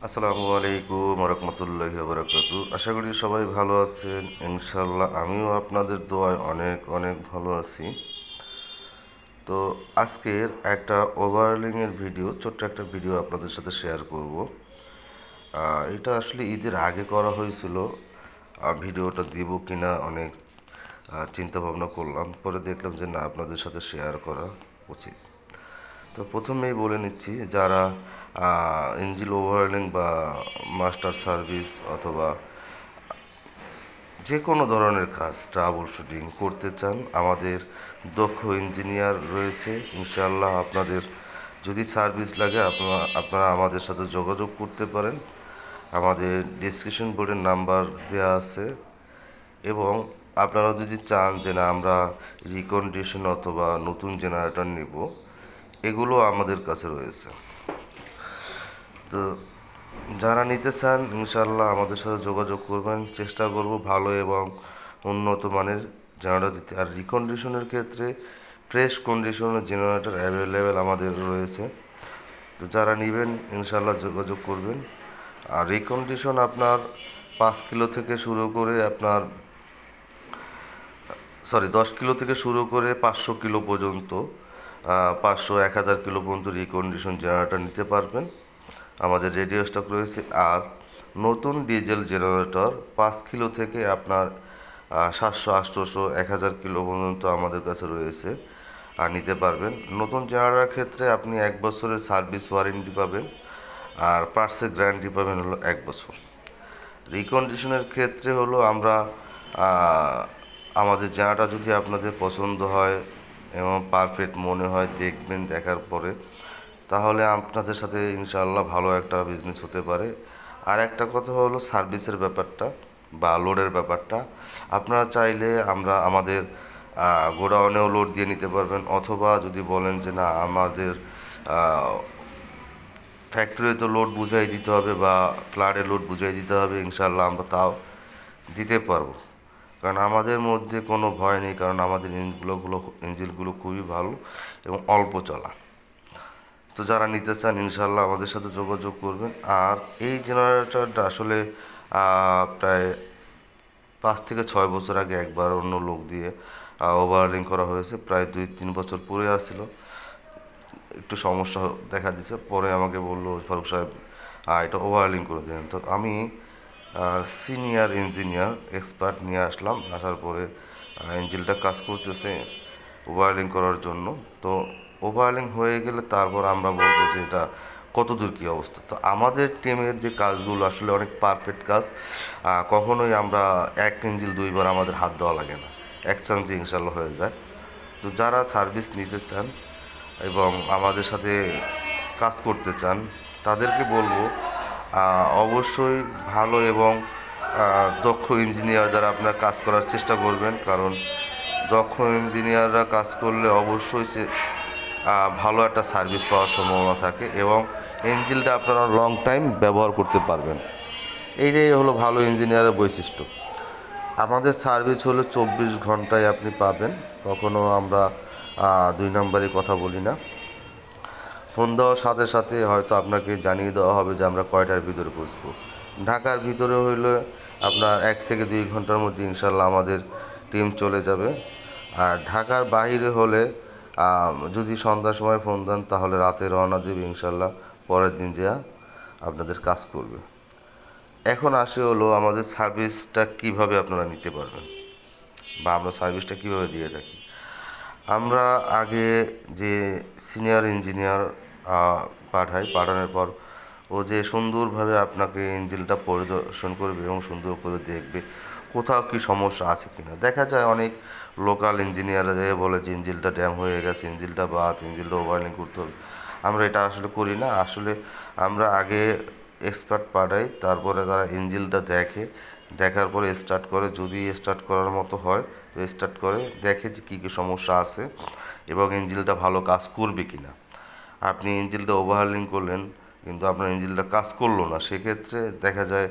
আসসালামু আলাইকুম রহমতুল্লাহি ওয়া বারাকাতু। আশা করি সবাই ভালো আছেন। ইনশাল্লাহ আমিও আপনাদের দোয়ায় অনেক অনেক ভালো আছি। তো আজকের একটা ওভারহলিংয়ের ভিডিও, ছোট্ট একটা ভিডিও আপনাদের সাথে শেয়ার করব। এটা আসলে ঈদের আগে করা হয়েছিল। ভিডিওটা দিব কিনা অনেক চিন্তা ভাবনা করলাম, পরে দেখলাম যে না, আপনাদের সাথে শেয়ার করা উচিত। তো প্রথমেই বলে নিচ্ছি, যারা ইঞ্জিন ওভারহলিং বা মাস্টার সার্ভিস অথবা যে কোনো ধরনের কাজ ট্রাবল শুটিং করতে চান, আমাদের দক্ষ ইঞ্জিনিয়ার রয়েছে। ইনশাআল্লাহ আপনাদের যদি সার্ভিস লাগে আপনারা আমাদের সাথে যোগাযোগ করতে পারেন। আমাদের ডিসক্রিপশন বোর্ডের নাম্বার দেওয়া আছে। এবং আপনারা যদি চান যে না, আমরা রিকন্ডিশন অথবা নতুন জেনারেটর নিব, এগুলো আমাদের কাছে রয়েছে। তো যারা নিতে চান ইনশাল্লাহ আমাদের সাথে যোগাযোগ করবেন। চেষ্টা করব ভালো এবং উন্নত মানের জেনারেটর দিতে। আর রিকন্ডিশনের ক্ষেত্রে ফ্রেশ কন্ডিশনের জেনারেটর অ্যাভেলেবেল আমাদের রয়েছে। তো যারা নেবেন ইনশাল্লাহ যোগাযোগ করবেন। আর রিকন্ডিশন আপনার 5 কিলো থেকে শুরু করে 10 কিলো থেকে শুরু করে 500 কিলো পর্যন্ত, 500-1000 কিলো পর্যন্ত রিকন্ডিশন জেনারেটর নিতে পারবেন। আমাদের রেডিও স্টক রয়েছে। আর নতুন ডিজেল জেনারেটর 5 কিলো থেকে আপনার 700-800-1000 কিলো পর্যন্ত আমাদের কাছে রয়েছে, আর নিতে পারবেন। নতুন জেনারেটরের ক্ষেত্রে আপনি 1 বছরের সার্ভিস ওয়ারেন্টি পাবেন, আর পার্টসের গ্যারান্টি পাবেন হলো 1 বছর। রিকন্ডিশনের ক্ষেত্রে হলো আমরা আমাদের জেনারেটর যদি আপনাদের পছন্দ হয় এবং পারফেক্ট মনে হয়, দেখবেন, দেখার পরে তাহলে আপনাদের সাথে ইনশাআল্লাহ ভালো একটা বিজনেস হতে পারে। আর একটা কথা হলো সার্ভিসের ব্যাপারটা বা লোডের ব্যাপারটা। আপনারা চাইলে আমাদের গোডাউনেও লোড দিয়ে নিতে পারবেন, অথবা যদি বলেন যে না, আমাদের ফ্যাক্টরিতে লোড বুঝাই দিতে হবে বা ফ্ল্যাটে লোড বুঝাই দিতে হবে, ইনশাআল্লাহ আমরা তাও দিতে পারবো। কারণ আমাদের মধ্যে কোনো ভয় নেই, কারণ আমাদের ইঞ্জিনগুলো খুবই ভালো এবং অল্প চলা। তো যারা নিতে চান ইনশাল্লাহ আমাদের সাথে যোগাযোগ করবেন। আর এই জেনারেটরটা আসলে প্রায় 5 থেকে 6 বছর আগে একবার অন্য লোক দিয়ে ওভারহলিং করা হয়েছে। প্রায় 2-3 বছর পরে আসছিল, একটু সমস্যা দেখা দিছে। পরে আমাকে বললো, ফারুক সাহেব এটা ওভারহলিং করে দেন। তো আমি সিনিয়র ইঞ্জিনিয়ার এক্সপার্ট নিয়ে আসলাম। আসার পরে ইঞ্জিনটা কাজ করতেছে ওভারহলিং করার জন্য। তো ওভারহলিং হয়ে গেলে তারপর আমরা বলবো যে এটা কতদূর কী অবস্থা। তো আমাদের টিমের যে কাজগুলো আসলে অনেক পারফেক্ট কাজ। কখনোই আমরা এক ইঞ্জিন দুইবার আমাদের হাত দেওয়া লাগে না, এক চান্সে ইনশাল্লাহ হয়ে যায়। তো যারা সার্ভিস নিতে চান এবং আমাদের সাথে কাজ করতে চান, তাদেরকে বলবো অবশ্যই ভালো এবং দক্ষ ইঞ্জিনিয়ার দ্বারা আপনারা কাজ করার চেষ্টা করবেন। কারণ দক্ষ ইঞ্জিনিয়াররা কাজ করলে অবশ্যই সে ভালো একটা সার্ভিস পাওয়ার সম্ভাবনা থাকে এবং ইঞ্জিনটা আপনারা লং টাইম ব্যবহার করতে পারবেন। এইটাই হলো ভালো ইঞ্জিনিয়ারের বৈশিষ্ট্য। আমাদের সার্ভিস হলো 24 ঘন্টায় আপনি পাবেন। কখনো আমরা 2 নম্বরে কথা বলি না। ফোন দেওয়ার সাথে সাথে হয়তো আপনাকে জানিয়ে দেওয়া হবে যে আমরা কয়টার ভিতরে পৌঁছবো। ঢাকার ভিতরে হইলে আপনার 1 থেকে 2 ঘন্টার মধ্যে ইনশাল্লাহ আমাদের টিম চলে যাবে। আর ঢাকার বাইরে হলে যদি সন্ধ্যার সময় ফোন দেন তাহলে রাতে রওনা দেবে, ইনশাল্লাহ পরের দিন যেয়া আপনাদের কাজ করবে। এখন আসে হলো আমাদের সার্ভিসটা কিভাবে আপনারা নিতে পারবেন বা আমরা সার্ভিসটা কিভাবে দিয়ে থাকি। আমরা আগে যে সিনিয়র ইঞ্জিনিয়ার পাঠানোর পর ও যে সুন্দরভাবে আপনাকে ইঞ্জিনটা পরিদর্শন করবে এবং সুন্দর করে দেখবে কোথাও কি সমস্যা আছে কিনা। দেখা যায় অনেক লোকাল ইঞ্জিনিয়াররা যে বলে যে ইঞ্জিনটা ড্যাম হয়ে গেছে, ইঞ্জিনটা বাদ, ইঞ্জিনটা ওভারহলিং করতে হবে। আমরা এটা আসলে করি না। আসলে আমরা আগে এক্সপার্ট পাঠাই, তারপরে তারা ইঞ্জিনটা দেখে, দেখার পরে স্টার্ট করে। যদি স্টার্ট করার মতো হয় তো স্টার্ট করে, দেখে যে কী কী সমস্যা আছে এবং ইঞ্জিনটা ভালো কাজ করবে কি না। আপনি ইঞ্জিনটা ওভারহলিং করলেন কিন্তু আপনার ইঞ্জিনটা কাজ করলো না, সেক্ষেত্রে দেখা যায়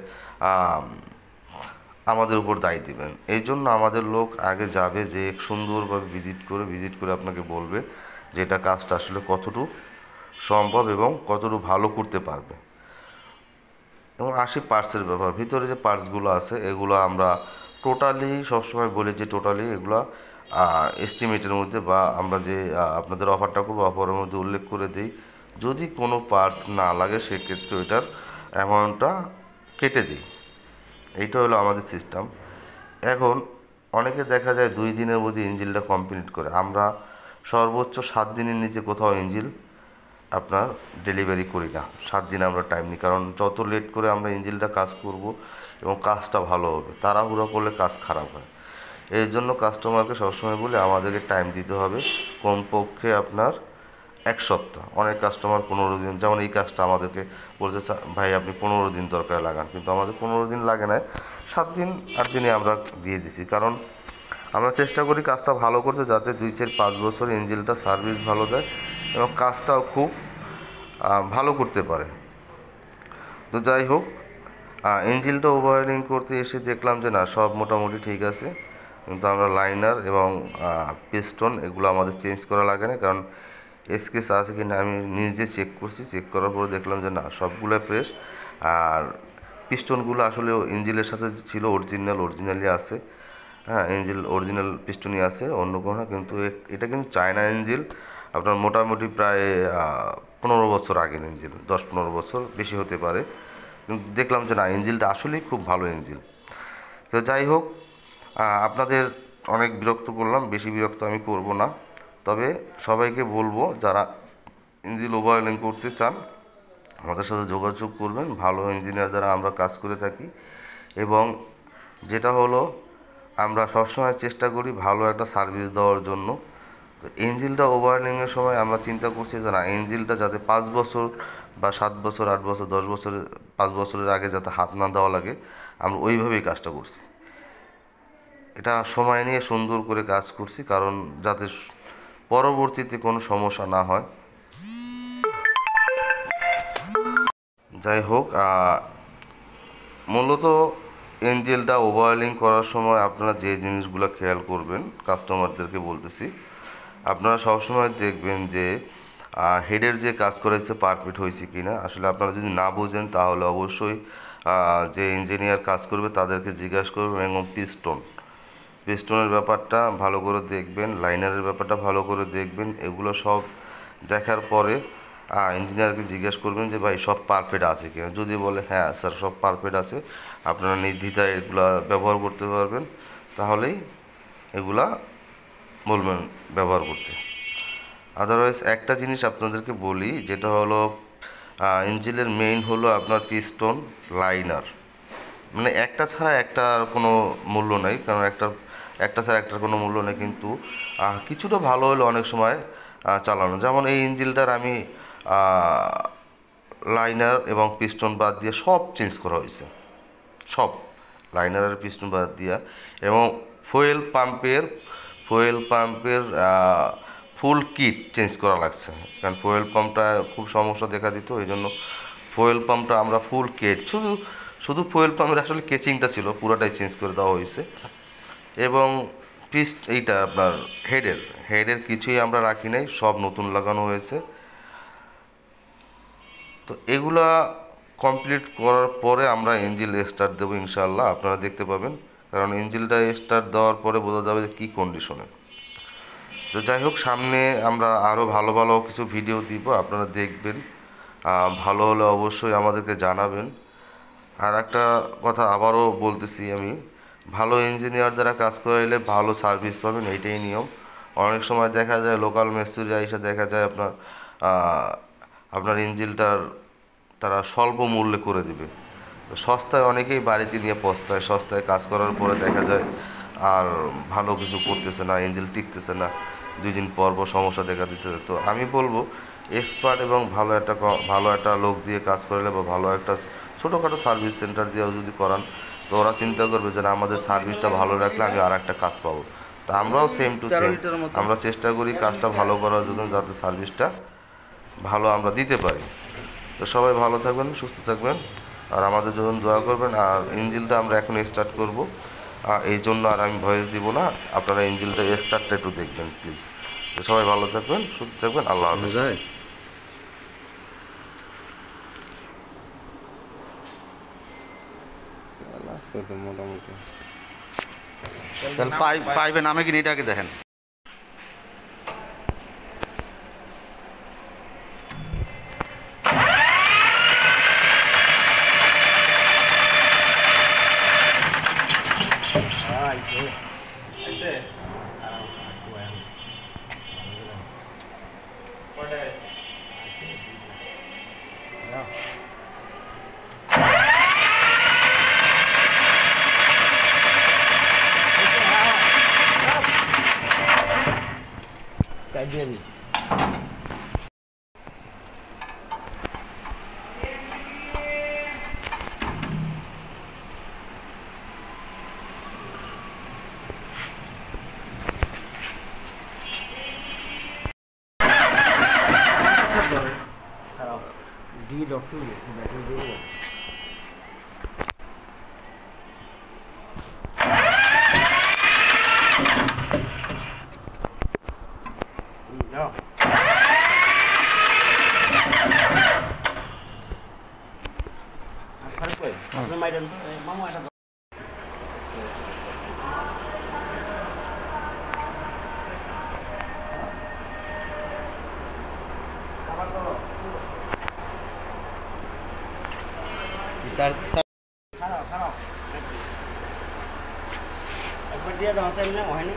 আমাদের উপর দায় দিবেন। এই জন্য আমাদের লোক আগে যাবে, যে সুন্দরভাবে ভিজিট করে আপনাকে বলবে যে এটা কাজটা আসলে কতটুকু সম্ভব এবং কতটুকু ভালো করতে পারবে। এবং 80 পার্টসের ব্যাপার। ভিতরে যে পার্টসগুলো আছে এগুলো আমরা টোটালি সবসময় বলি যে টোটালি এগুলো এস্টিমেটের মধ্যে, বা আমরা যে আপনাদের অফারটা করবো অফারের মধ্যে উল্লেখ করে দিই। যদি কোনো পার্টস না লাগে সেক্ষেত্রে ওইটার অ্যামাউন্টটা কেটে দিই। এইটা হলো আমাদের সিস্টেম। এখন অনেকে দেখা যায় 2 দিনের মধ্যে ইঞ্জিনটা কমপ্লিট করে। আমরা সর্বোচ্চ 7 দিনের নিচে কোথাও ইঞ্জিন আপনার ডেলিভারি করি না। 7 দিন আমরা টাইম নিই, কারণ যত লেট করে আমরা ইঞ্জিনটা কাজ করব এবং কাজটা ভালো হবে, তাড়াহুড়ো করলে কাজ খারাপ হয়। এই জন্য কাস্টমারকে সবসময় বলি আমাদেরকে টাইম দিতে হবে, কমপক্ষে আপনার 1 সপ্তাহ। অনেক কাস্টমার 15 দিন, যেমন এই কাজটা আমাদেরকে বলছে ভাই আপনি 15 দিন দরকার লাগান, কিন্তু আমাদের 15 দিন লাগে না, 7 দিন 8 দিনে আমরা দিয়ে দিছি। কারণ আমরা চেষ্টা করি কাজটা ভালো করতে, যাতে 2-4-5 বছর ইঞ্জিনটা সার্ভিস ভালো দেয় এবং কাজটাও খুব ভালো করতে পারে। তো যাই হোক, ইঞ্জিনটা ওভারহলিং করতে এসে দেখলাম যে না, সব মোটামুটি ঠিক আছে, কিন্তু আমরা লাইনার এবং পিস্টন এগুলো আমাদের চেঞ্জ করা লাগে না, কারণ স্কেচ আছে কি না আমি নিজে চেক করছি। চেক করার পরে দেখলাম যে না, সবগুলো ফ্রেশ। আর পিস্টনগুলো আসলে ইঞ্জিনের সাথে ছিল অরিজিনালি আছে। হ্যাঁ, ইঞ্জিন অরিজিনাল পিস্টনই আছে, অন্য কোনো না। কিন্তু এটা কিন্তু চায়না ইঞ্জিন, আপনার মোটামুটি প্রায় 15 বছর আগের ইঞ্জিন, 10-15 বছর বেশি হতে পারে। কিন্তু দেখলাম যে না, ইঞ্জিনটা আসলেই খুব ভালো ইঞ্জিন। তো যাই হোক, আপনাদের অনেক বিরক্ত করলাম, বেশি বিরক্ত আমি করব না। তবে সবাইকে বলবো যারা ইঞ্জিন ওভারহলিং করতে চান আমাদের সাথে যোগাযোগ করবেন। ভালো ইঞ্জিনিয়ার দ্বারা আমরা কাজ করে থাকি, এবং যেটা হলো আমরা সবসময় চেষ্টা করি ভালো একটা সার্ভিস দেওয়ার জন্য। তো ইঞ্জিনটা ওভারহলিংয়ের সময় আমরা চিন্তা করছি যে না, ইঞ্জিনটা যাতে 5 বছর বা 7 বছর 8 বছর 10 বছরের 5 বছরের আগে যাতে হাত না দেওয়া লাগে, আমরা ওইভাবেই কাজটা করছি। এটা সময় নিয়ে সুন্দর করে কাজ করছি, কারণ যাতে পরবর্তীতে কোনো সমস্যা না হয়। যাই হোক, মূলত ইঞ্জিনটা ওভারহলিং করার সময় আপনারা যে জিনিসগুলো খেয়াল করবেন, কাস্টমারদেরকে বলতেছি, আপনারা সবসময় দেখবেন যে হেডের যে কাজ করেছে পারফেক্ট হয়েছে কি না। আসলে আপনারা যদি না বোঝেন তাহলে অবশ্যই যে ইঞ্জিনিয়ার কাজ করবে তাদেরকে জিজ্ঞাসা করবেন, এবং পিস্টনের ব্যাপারটা ভালো করে দেখবেন, লাইনারের ব্যাপারটা ভালো করে দেখবেন। এগুলো সব দেখার পরে ইঞ্জিনিয়ারকে জিজ্ঞেস করবেন যে ভাই সব পারফেক্ট আছে কিনা। যদি বলে হ্যাঁ স্যার সব পারফেক্ট আছে, আপনারা নির্দ্বিধায় এগুলা ব্যবহার করতে পারবেন, তাহলেই এগুলা বলবেন ব্যবহার করতে। আদারওয়াইজ একটা জিনিস আপনাদেরকে বলি, যেটা হলো ইঞ্জিনের মেইন হলো আপনার পিস্টন, লাইনার। মানে একটা ছাড়া একটার কোনো মূল্য নেই, কারণ একটা ছাড়া একটার কোনো মূল্য নেই। কিন্তু কিছুটা ভালো হলে অনেক সময় চালানো, যেমন এই ইঞ্জিনটার আমি লাইনার এবং পিস্টন বাদ দিয়ে সব চেঞ্জ করা হয়েছে, সব লাইনার আর পিস্টন বাদ দিয়া। এবং ফুয়েল পাম্পের ফুল কিট চেঞ্জ করা লাগছে, কারণ ফুয়েল পাম্পটা খুব সমস্যা দেখা দিত। এই জন্য ফুয়েল পাম্পটা আমরা ফুল কিট, শুধু ফুয়েল পাম্পের আসলে কেচিংটা ছিল, পুরোটাই চেঞ্জ করে দেওয়া হয়েছে। এবং এইটা আপনার হেডের কিছুই আমরা রাখি নাই, সব নতুন লাগানো হয়েছে। তো এগুলা কমপ্লিট করার পরে আমরা ইঞ্জিন স্টার্ট দেবো ইনশাআল্লাহ, আপনারা দেখতে পাবেন, কারণ ইঞ্জিনটা স্টার্ট দেওয়ার পরে বোঝা যাবে যে কী কন্ডিশনে। তো যাই হোক, সামনে আমরা আরও ভালো ভালো কিছু ভিডিও দিব, আপনারা দেখবেন। ভালো হলে অবশ্যই আমাদেরকে জানাবেন। আর একটা কথা আবারও বলতেছি আমি, ভালো ইঞ্জিনিয়ার দ্বারা কাজ করাইলে ভালো সার্ভিস পাবেন, এইটাই নিয়ম। অনেক সময় দেখা যায় লোকাল মিস্ত্রি এসে দেখা যায় আপনার ইঞ্জিনটার তারা স্বল্প মূল্যে করে দিবে। তো সস্তায় অনেকেই বাড়িতে নিয়ে পস্তায়, সস্তায় কাজ করার পরে দেখা যায় আর ভালো কিছু করতেছে না, ইঞ্জিন টিকতেছে না, 2 দিন পর সমস্যা দেখা দিতেছে। তো আমি বলবো এক্সপার্ট এবং ভালো একটা লোক দিয়ে কাজ করলে, বা ভালো একটা ছোটোখাটো সার্ভিস সেন্টার দিয়েও যদি করান, তো ওরা চিন্তা করবে যে আমাদের সার্ভিসটা ভালো রাখলে আমি আর একটা কাজ পাবো। তো আমরাও সেম টু সেম আমরা চেষ্টা করি কাজটা ভালো করার জন্য, যাতে সার্ভিসটা ভালো আমরা দিতে পারি। তো সবাই ভালো থাকবেন, সুস্থ থাকবেন, আর আমাদের জন্য দোয়া করবেন। আর ইঞ্জিনটা আমরা এখন স্টার্ট করব, এই জন্য আর আমি ভয়েস দিব না, আপনারা ইঞ্জিনটা স্টার্টটা একটু দেখবেন প্লিজ। তো সবাই ভালো থাকবেন, সুস্থ থাকবেন, আল্লাহ হাফেজ। আছে তো মোটামুটি। তাহলে পাইবে নামে কিনা এটাকে দেখেন। একবার দিয়ে দাও, তাই না হয়নি।